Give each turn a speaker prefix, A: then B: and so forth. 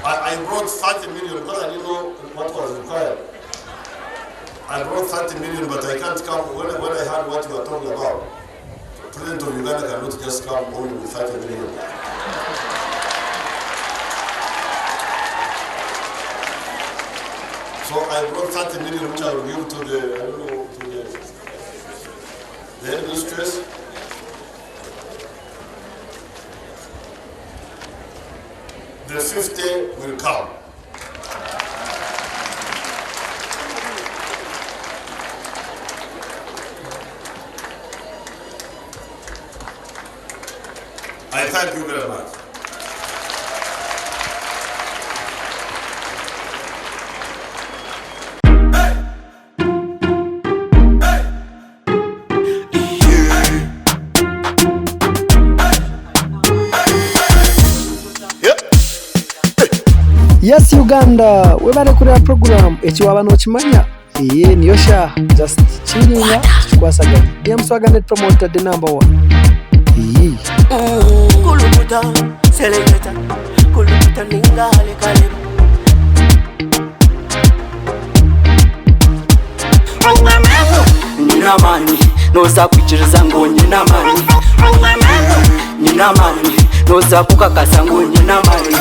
A: I brought 30 million because I didn't know what was required. I brought 30 million, but I can't come. When I heard what you were talking about, the President of Uganda cannot just come only with 30 million. So I brought 30 million, which I will give to the, I don't know, to the headmistress. The 50 will come. I thank you very much.
B: Yes Uganda, webale kureba program ekiwaba n'okimanya niyo sha just chilling chikwasaganya yamuswagane promoter the number 1
C: kulubuta selecta kulubuta ningale kale nina mani noza kuchiriza ngo nina mani nina mani noza kukakasa ngo nina mani